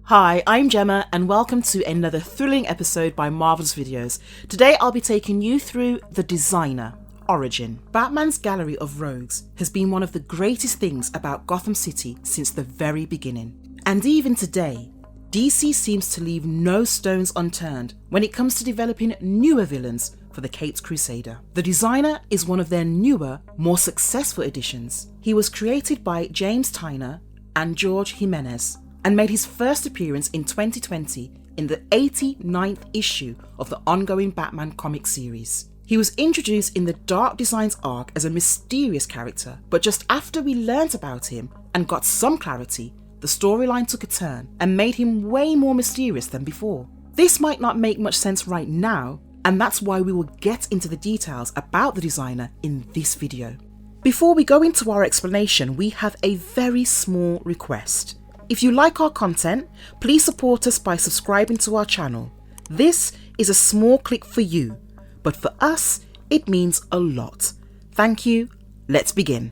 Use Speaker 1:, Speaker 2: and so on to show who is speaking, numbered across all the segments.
Speaker 1: Hi, I'm Gemma and welcome to another thrilling episode by Marvelous Videos. Today I'll be taking you through The Designer, Origin. Batman's gallery of rogues has been one of the greatest things about Gotham City since the very beginning. And even today, DC seems to leave no stones unturned when it comes to developing newer villains for the Caped Crusader. The Designer is one of their newer, more successful additions. He was created by James Tynior and Jorge Jimenez, and made his first appearance in 2020 in the 89th issue of the ongoing Batman comic series. He was introduced in the Dark Designs arc as a mysterious character, but just after we learnt about him and got some clarity, the storyline took a turn and made him way more mysterious than before. This might not make much sense right now, and that's why we will get into the details about the Designer in this video. Before we go into our explanation, we have a very small request. If you like our content, please support us by subscribing to our channel. This is a small click for you, but for us, it means a lot. Thank you. Let's begin.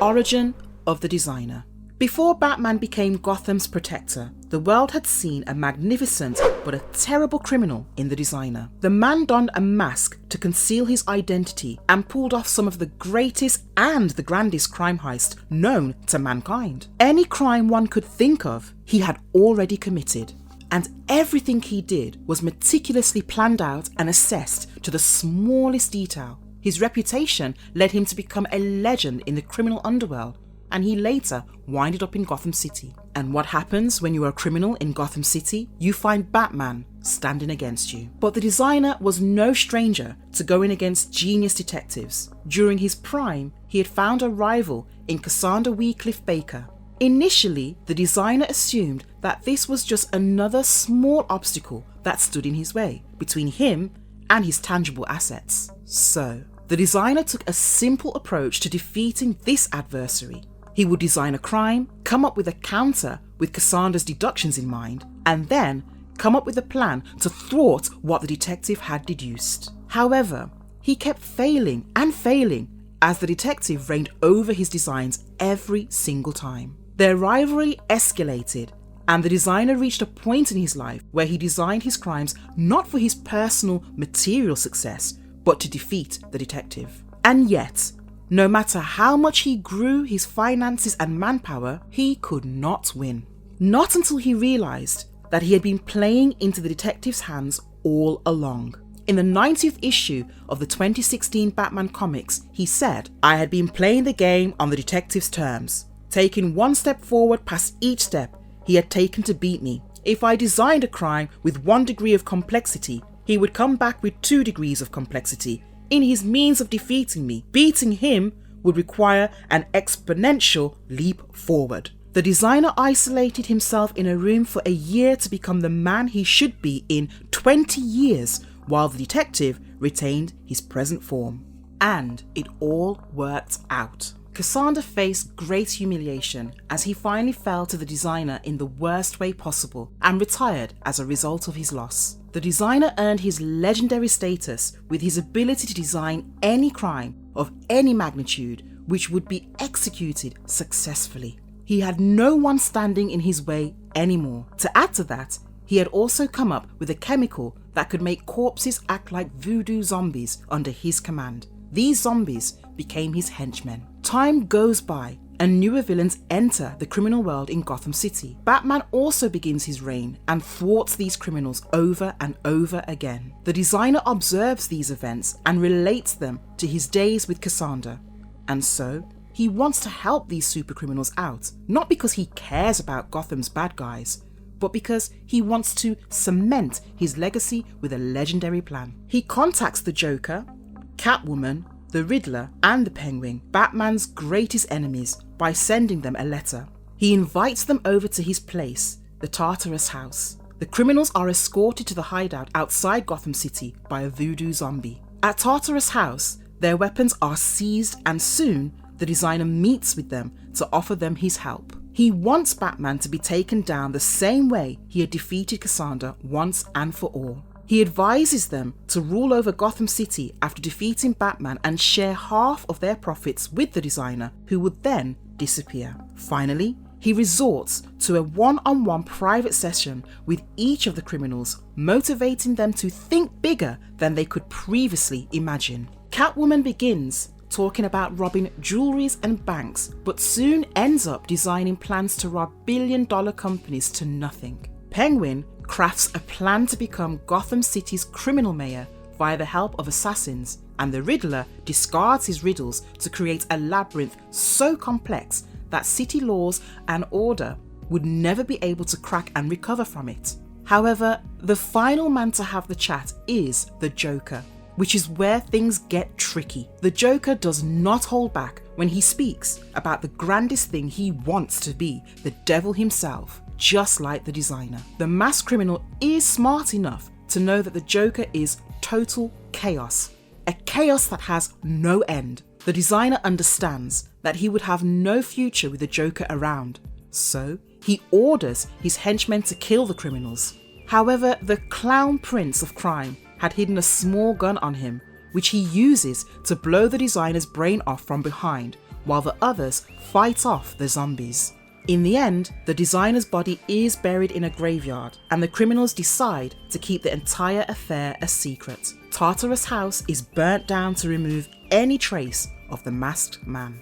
Speaker 1: Origin of the Designer. Before Batman became Gotham's protector, the world had seen a magnificent but a terrible criminal in the Designer. The man donned a mask to conceal his identity and pulled off some of the greatest and the grandest crime heist known to mankind. Any crime one could think of, he had already committed. And everything he did was meticulously planned out and assessed to the smallest detail. His reputation led him to become a legend in the criminal underworld, and he later winded up in Gotham City. And what happens when you are a criminal in Gotham City? You find Batman standing against you. But the Designer was no stranger to going against genius detectives. During his prime, he had found a rival in Cassandra Wheatcliff Baker. Initially, the Designer assumed that this was just another small obstacle that stood in his way between him and his tangible assets. So, the Designer took a simple approach to defeating this adversary. He would design a crime, come up with a counter with Cassandra's deductions in mind, and then come up with a plan to thwart what the detective had deduced. However, he kept failing and failing as the detective reigned over his designs every single time. Their rivalry escalated, and the Designer reached a point in his life where he designed his crimes not for his personal material success, but to defeat the detective. And yet, no matter how much he grew his finances and manpower, he could not win. Not until he realised that he had been playing into the detective's hands all along. In the 90th issue of the 2016 Batman comics, he said, "I had been playing the game on the detective's terms, taking one step forward past each step he had taken to beat me. If I designed a crime with 1 degree of complexity, he would come back with 2 degrees of complexity. In his means of defeating me, beating him would require an exponential leap forward." The Designer isolated himself in a room for a year to become the man he should be in 20 years, while the detective retained his present form. And it all worked out. Cassandra faced great humiliation as he finally fell to the Designer in the worst way possible and retired as a result of his loss. The Designer earned his legendary status with his ability to design any crime of any magnitude which would be executed successfully. He had no one standing in his way anymore. To add to that, he had also come up with a chemical that could make corpses act like voodoo zombies under his command. These zombies became his henchmen. Time goes by and newer villains enter the criminal world in Gotham City. Batman also begins his reign and thwarts these criminals over and over again. The Designer observes these events and relates them to his days with Cassandra. And so, he wants to help these supercriminals out, not because he cares about Gotham's bad guys, but because he wants to cement his legacy with a legendary plan. He contacts the Joker, Catwoman, the Riddler and the Penguin, Batman's greatest enemies, by sending them a letter. He invites them over to his place, the Tartarus house. The criminals are escorted to the hideout outside Gotham City by a voodoo zombie. At Tartarus house, their weapons are seized and soon the Designer meets with them to offer them his help. He wants Batman to be taken down the same way he had defeated Cassandra once and for all. He advises them to rule over Gotham City after defeating Batman and share half of their profits with the Designer, who would then disappear. Finally, he resorts to a one-on-one private session with each of the criminals, motivating them to think bigger than they could previously imagine. Catwoman begins talking about robbing jewelries and banks, but soon ends up designing plans to rob billion-dollar companies to nothing. Penguin crafts a plan to become Gotham City's criminal mayor via the help of assassins, and the Riddler discards his riddles to create a labyrinth so complex that city laws and order would never be able to crack and recover from it. However, the final man to have the chat is the Joker, which is where things get tricky. The Joker does not hold back when he speaks about the grandest thing he wants to be, the devil himself, just like the designer. The masked criminal is smart enough to know that the Joker is total chaos, a chaos that has no end. The designer understands that he would have no future with the Joker around, so he orders his henchmen to kill the criminals. However, the clown prince of crime had hidden a small gun on him, which he uses to blow the designer's brain off from behind, while the others fight off the zombies. In the end, the designer's body is buried in a graveyard, and the criminals decide to keep the entire affair a secret. Tartarus House is burnt down to remove any trace of the masked man.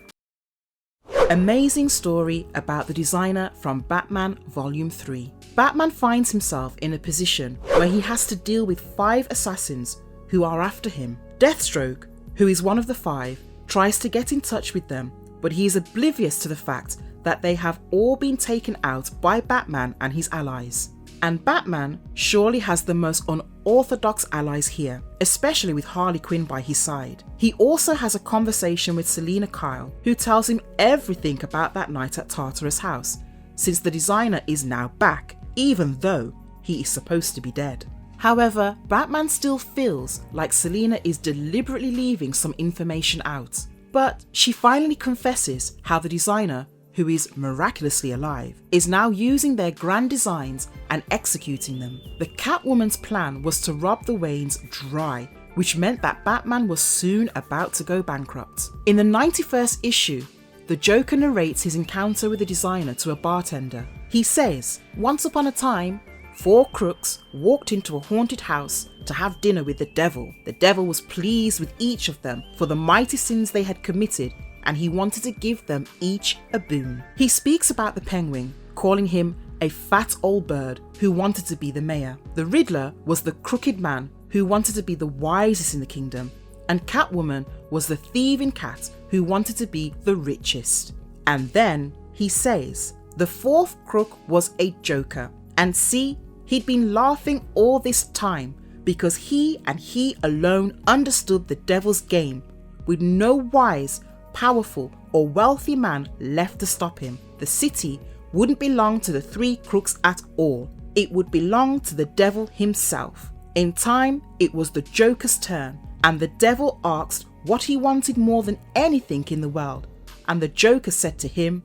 Speaker 1: Amazing story about the designer from Batman Volume 3. Batman finds himself in a position where he has to deal with 5 assassins who are after him. Deathstroke, who is one of the 5, tries to get in touch with them, but he is oblivious to the fact that they have all been taken out by Batman and his allies. And Batman surely has the most unorthodox allies here, especially with Harley Quinn by his side. He also has a conversation with Selina Kyle, who tells him everything about that night at Tartarus House, since the designer is now back, even though he is supposed to be dead. However, Batman still feels like Selina is deliberately leaving some information out. But she finally confesses how the designer, who is miraculously alive, is now using their grand designs and executing them. The Catwoman's plan was to rob the Waynes dry, which meant that Batman was soon about to go bankrupt. In the 91st issue, the Joker narrates his encounter with the designer to a bartender. He says, "Once upon a time, 4 crooks walked into a haunted house to have dinner with the devil. The devil was pleased with each of them for the mighty sins they had committed, and he wanted to give them each a boon." He speaks about the Penguin, calling him a fat old bird who wanted to be the mayor. The Riddler was the crooked man who wanted to be the wisest in the kingdom, and Catwoman was the thieving cat who wanted to be the richest. And then he says, the 4th crook was a Joker, and see, he'd been laughing all this time because he and he alone understood the devil's game, with no wise, powerful or wealthy man left to stop him. The city wouldn't belong to the 3 crooks at all. It would belong to the devil himself. In time, it was the Joker's turn, and the devil asked what he wanted more than anything in the world, and the Joker said to him,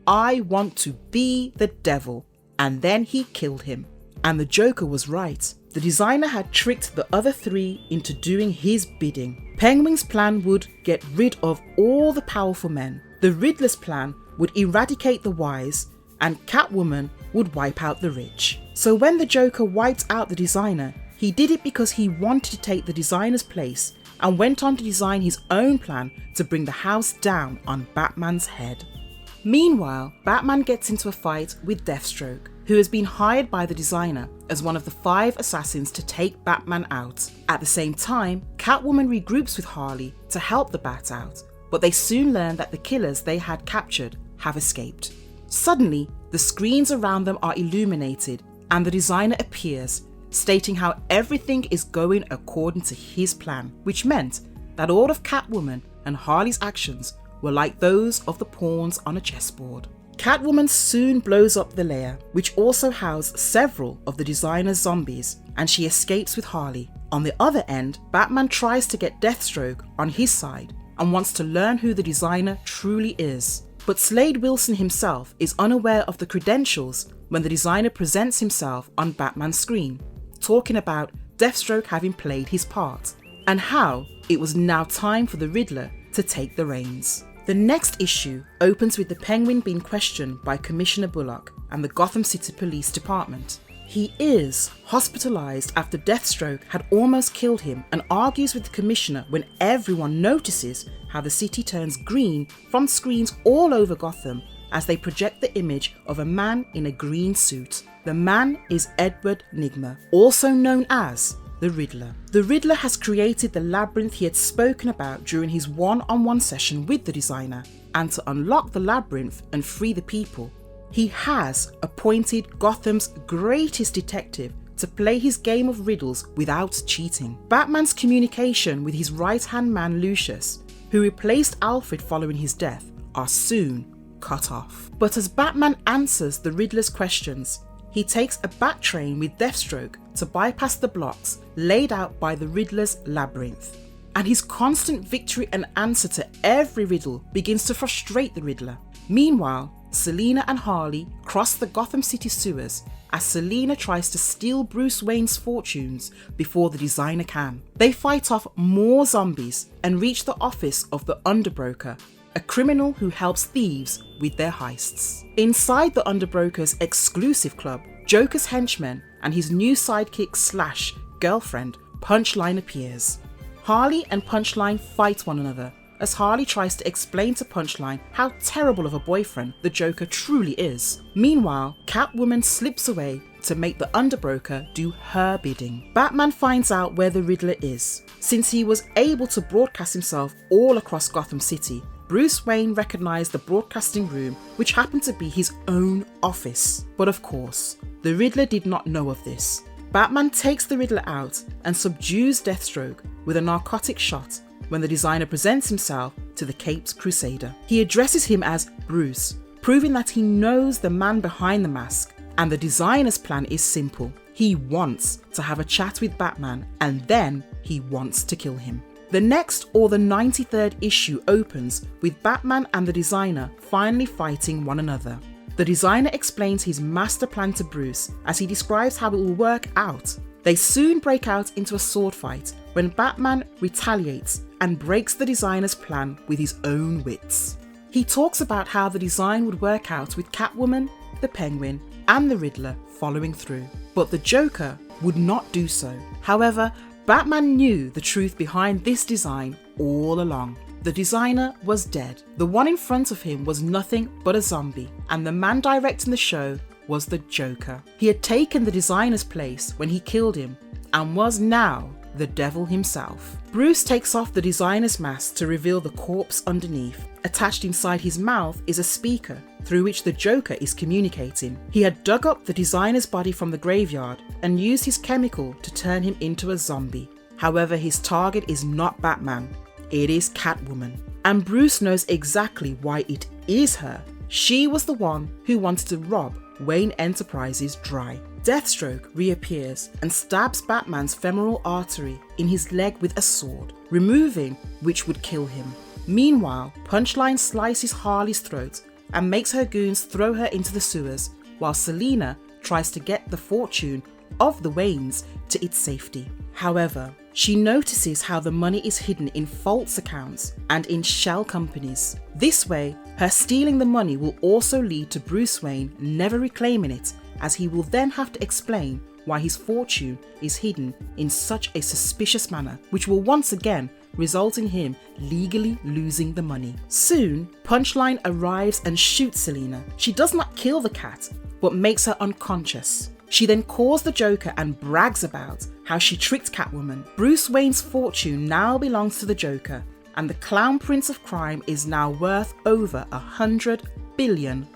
Speaker 1: "I want to be the devil," and then he killed him. And the Joker was right. The designer had tricked the other 3 into doing his bidding. Penguin's plan would get rid of all the powerful men. The Riddler's plan would eradicate the wise, and Catwoman would wipe out the rich. So when the Joker wiped out the designer, he did it because he wanted to take the designer's place and went on to design his own plan to bring the house down on Batman's head. Meanwhile, Batman gets into a fight with Deathstroke, who has been hired by the designer as one of the 5 assassins to take Batman out. At the same time, Catwoman regroups with Harley to help the Bat out, but they soon learn that the killers they had captured have escaped. Suddenly, the screens around them are illuminated and the designer appears, stating how everything is going according to his plan, which meant that all of Catwoman and Harley's actions were like those of the pawns on a chessboard. Catwoman soon blows up the lair, which also housed several of the designer's zombies, and she escapes with Harley. On the other end, Batman tries to get Deathstroke on his side and wants to learn who the designer truly is. But Slade Wilson himself is unaware of the credentials when the designer presents himself on Batman's screen, talking about Deathstroke having played his part, and how it was now time for the Riddler to take the reins. The next issue opens with the Penguin being questioned by Commissioner Bullock and the Gotham City Police Department. He is hospitalized after Deathstroke had almost killed him and argues with the Commissioner when everyone notices how the city turns green from screens all over Gotham as they project the image of a man in a green suit. The man is Edward Nygma, also known as the Riddler. The Riddler has created the labyrinth he had spoken about during his one-on-one session with the designer, and to unlock the labyrinth and free the people, he has appointed Gotham's greatest detective to play his game of riddles without cheating. Batman's communication with his right-hand man Lucius, who replaced Alfred following his death, are soon cut off. But as Batman answers the Riddler's questions, he takes a bat train with Deathstroke to bypass the blocks laid out by the Riddler's labyrinth. And his constant victory and answer to every riddle begins to frustrate the Riddler. Meanwhile, Selina and Harley cross the Gotham City sewers as Selina tries to steal Bruce Wayne's fortunes before the designer can. They fight off more zombies and reach the office of the Underbroker, a criminal who helps thieves with their heists. Inside the Underbroker's exclusive club, Joker's henchman and his new sidekick slash girlfriend, Punchline, appears. Harley and Punchline fight one another as Harley tries to explain to Punchline how terrible of a boyfriend the Joker truly is. Meanwhile, Catwoman slips away to make the Underbroker do her bidding. Batman finds out where the Riddler is. Since he was able to broadcast himself all across Gotham City, Bruce Wayne recognised the broadcasting room, which happened to be his own office. But of course, the Riddler did not know of this. Batman takes the Riddler out and subdues Deathstroke with a narcotic shot when the designer presents himself to the Caped Crusader. He addresses him as Bruce, proving that he knows the man behind the mask, and the designer's plan is simple. He wants to have a chat with Batman and then he wants to kill him. The next, or the 93rd issue, opens with Batman and the designer finally fighting one another. The designer explains his master plan to Bruce as he describes how it will work out. They soon break out into a sword fight when Batman retaliates and breaks the designer's plan with his own wits. He talks about how the design would work out with Catwoman, the Penguin, and the Riddler following through, but the Joker would not do so. However, Batman knew the truth behind this design all along. The designer was dead. The one in front of him was nothing but a zombie, and the man directing the show was the Joker. He had taken the designer's place when he killed him and was now the devil himself. Bruce takes off the designer's mask to reveal the corpse underneath. Attached inside his mouth is a speaker through which the Joker is communicating. He had dug up the designer's body from the graveyard and used his chemical to turn him into a zombie. However, his target is not Batman, it is Catwoman. And Bruce knows exactly why it is her. She was the one who wanted to rob Wayne Enterprises dry. Deathstroke reappears and stabs Batman's femoral artery in his leg with a sword, removing which would kill him. Meanwhile, Punchline slices Harley's throat and makes her goons throw her into the sewers, while Selina tries to get the fortune of the Waynes to its safety. However, she notices how the money is hidden in false accounts and in shell companies. This way, her stealing the money will also lead to Bruce Wayne never reclaiming it, as he will then have to explain why his fortune is hidden in such a suspicious manner, which will once again result in him legally losing the money. Soon, Punchline arrives and shoots Selina. She does not kill the cat, but makes her unconscious. She then calls the Joker and brags about how she tricked Catwoman. Bruce Wayne's fortune now belongs to the Joker, and the Clown Prince of Crime is now worth over $100 billion.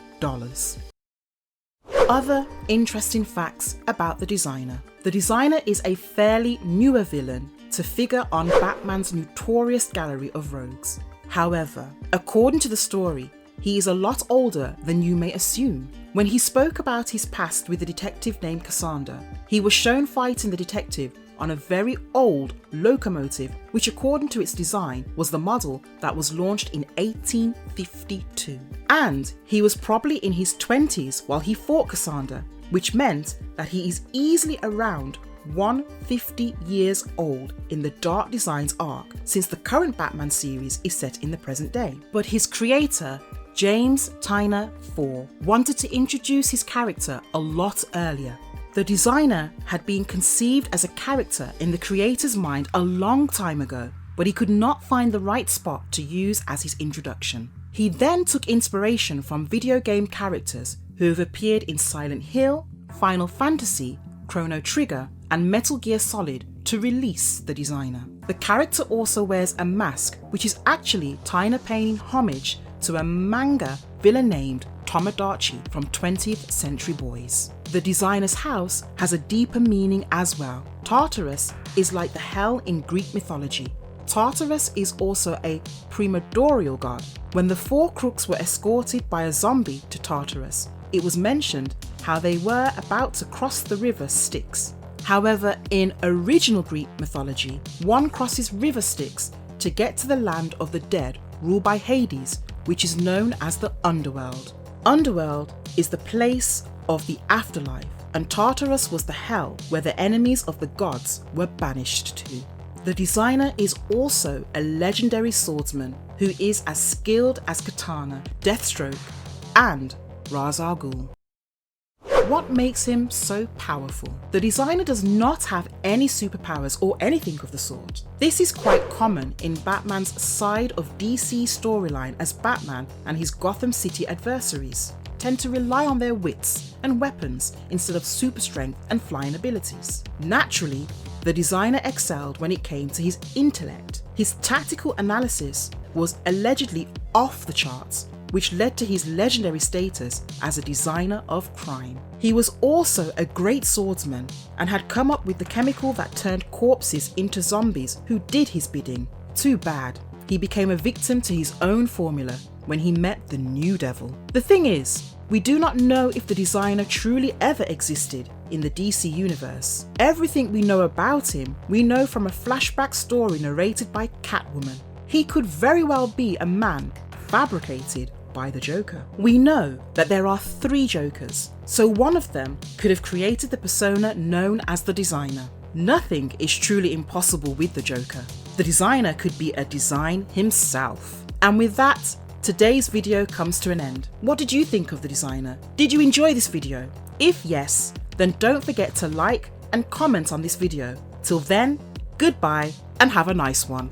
Speaker 1: Other interesting facts about the designer. The designer is a fairly newer villain to figure on Batman's notorious gallery of rogues. However, according to the story, he is a lot older than you may assume. When he spoke about his past with the detective named Cassandra, he was shown fighting the detective on a very old locomotive, which according to its design was the model that was launched in 1852. And he was probably in his 20s while he fought Cassandra, which meant that he is easily around 150 years old in the Dark Designs arc, since the current Batman series is set in the present day. But his creator, James Tynior IV, wanted to introduce his character a lot earlier. The designer had been conceived as a character in the creator's mind a long time ago, but he could not find the right spot to use as his introduction. He then took inspiration from video game characters who have appeared in Silent Hill, Final Fantasy, Chrono Trigger, and Metal Gear Solid to release the designer. The character also wears a mask, which is actually Tynior paying homage to a manga villain named Tomodachi from 20th Century Boys. The designer's house has a deeper meaning as well. Tartarus is like the hell in Greek mythology. Tartarus is also a primordial god. When the four crooks were escorted by a zombie to Tartarus, it was mentioned how they were about to cross the river Styx. However, in original Greek mythology, one crosses river Styx to get to the land of the dead ruled by Hades, which is known as the Underworld. Underworld is the place of the afterlife, and Tartarus was the hell where the enemies of the gods were banished to. The designer is also a legendary swordsman who is as skilled as Katana, Deathstroke, and Ra's al Ghul. What makes him so powerful? The designer does not have any superpowers or anything of the sort. This is quite common in Batman's side of DC storyline, as Batman and his Gotham City adversaries tend to rely on their wits and weapons instead of super strength and flying abilities. Naturally, the designer excelled when it came to his intellect. His tactical analysis was allegedly off the charts, which led to his legendary status as a designer of crime. He was also a great swordsman and had come up with the chemical that turned corpses into zombies who did his bidding. Too bad, he became a victim to his own formula when he met the New Devil. The thing is, we do not know if the designer truly ever existed in the DC universe. Everything we know about him, we know from a flashback story narrated by Catwoman. He could very well be a man fabricated by the Joker. We know that there are 3 Jokers, so one of them could have created the persona known as the designer. Nothing is truly impossible with the Joker. The designer could be a design himself. And with that, today's video comes to an end. What did you think of the designer? Did you enjoy this video? If yes, then don't forget to like and comment on this video. Till then, goodbye and have a nice one.